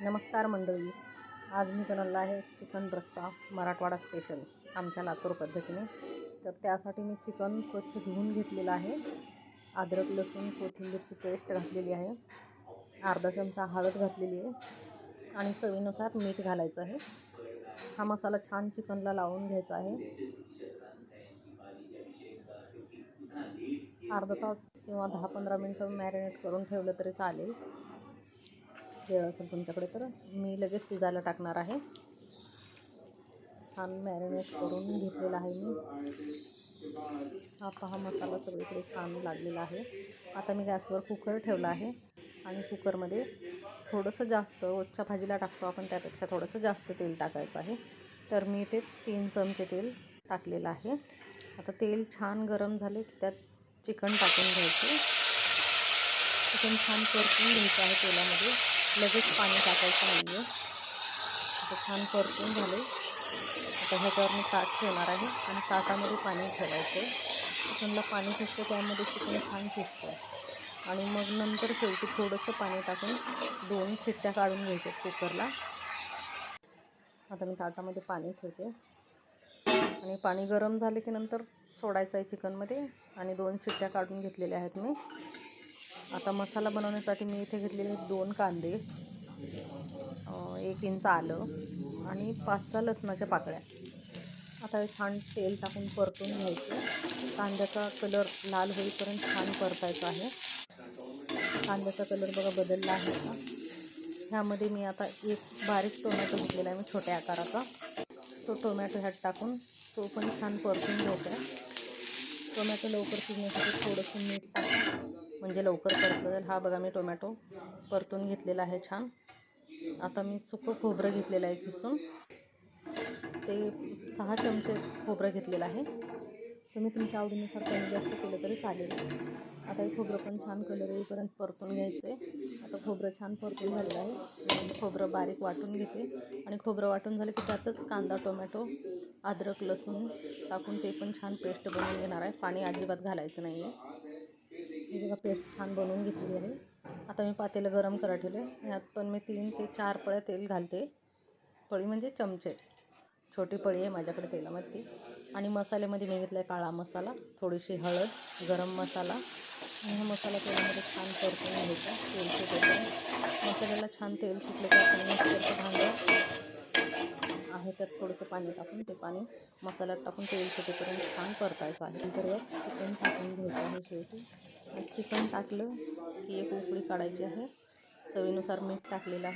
नमस्कार मंडळी. आज मी बनवला आहे चिकन रस्सा मराठवाडा स्पेशल आमच्या लातूर पद्धतीने. तर त्यासाठी मी चिकन स्वच्छ धुवून घेतलेलं आहे. अद्रक लसूण कोथिंबीरची पेस्ट घातलेली आहे. अर्धा चमचा हळद घातलेली आहे आणि चवीनुसार मीठ घालायचं आहे. हा मसाला छान चिकनला लावून घ्यायचा आहे. अर्धा तास किंवा 10-15 मिनटं मॅरिनेट करून ठेवलं तरी चालेल. वेळ असेल तुमच्याकडे तर मी लगेच शिजायला टाकणार आहे. छान मॅरिनेट करून घेतलेला आहे मी. हा मसाला सगळीकडे छान लागलेला आहे. आता मी गॅसवर कुकर ठेवला आहे आणि कुकरमध्ये थोडंसं जास्त रोजच्या भाजीला टाकतो आपण त्यापेक्षा थोडंसं जास्त तेल टाकायचं आहे. तर मी ते 3 चमचे तेल टाकलेलं आहे. आता तेल छान गरम झाले की त्यात चिकन टाकून घ्यायचं. चिकन छान परतून घ्यायचं आहे तेलामध्ये. लगेच पाणी टाकायचं नाही आहे. आता छान परतून झाले. आता ह्याच्यावर मी ताट ठेवणार आहे आणि ताटामध्ये पाणी ठेवायचं. चिकनला पाणी शिजतं त्यामध्ये चिकन छान शिजतं आणि मग नंतर शेवटी थोडंसं पाणी टाकून 2 शिट्ट्या काढून घ्यायच्या कुकरला. आता मी ताटामध्ये पाणी ठेवते आणि पाणी गरम झाले की नंतर सोडायचं आहे चिकनमध्ये आणि 2 शिट्ट्या काढून घेतलेल्या आहेत मी. आता मसाला बनवण्यासाठी मी इथे घेतलेले 2 कांदे, 1 इंच आलं आणि 5-6 लसणाच्या पाकळ्या. आता हे छान तेल टाकून परतून घ्यायचं. कांद्याचा कलर लाल होईपर्यंत छान परतायचा आहे. कांद्याचा कलर बघा बदलला आहे का. ह्यामध्ये मी आता एक बारीक टोमॅटो घेतलेला आहे मी छोट्या आकाराचा. तो टोमॅटो ह्यात टाकून तो पण छान परतून घ्यायचा आहे. टोमॅटो लवकर शिजण्यासाठी थोडंसं मीठ टाका म्हणजे लवकर परतलं. हा बघा मी टोमॅटो परतून घेतलेला आहे छान. आता मी सुकं खोबरं घेतलेलं आहे किसून. ते 6 चमचे खोबरं घेतलेलं आहे. तुम्ही तुमच्या आवडीनुसार कमी जास्त केलं तरी चालेल. आता हे खोबरं पण छान कलर येईपर्यंत परतून घ्यायचं आहे. आता खोबरं छान परतून झालेलं आहे. खोबरं बारीक वाटून घेते आणि खोबरं वाटून झालं की त्यातच कांदा टोमॅटो अद्रक लसूण टाकून ते पण छान पेस्ट बनवून घेणार आहे. पाणी अजिबात घालायचं नाही आहे. हे बघा पेस्ट छान बनवून घेतली आहे. आता मी पातेलं गरम करायला ठेवले. ह्यात पण मी 3 ते 4 पळ्या तेल घालते. पळी म्हणजे चमचे, छोटी पळी आहे माझ्याकडे तेलामध्ये. आणि मसाल्यामध्ये मी घेतला आहे काळा मसाला, थोडीशी हळद, गरम मसाला आणि हा मसाला तेलामध्ये छान परतून घ्यायचा. तेल सुटेपर्यंत मसाल्याला छान तेल सुटलं की आपण मिक्सरचं भांडं आहे त्यात थोडंसं पाणी टाकून ते पाणी मसाल्यात टाकून तेल सुटेपर्यंत छान परतायचं आहे. नंतर चिकन टाकून घ्यायचं आहे. शेवटी चिकन टाकलं की एक उकळी काढायची आहे. चवीनुसार मीठ टाकलेलं आहे.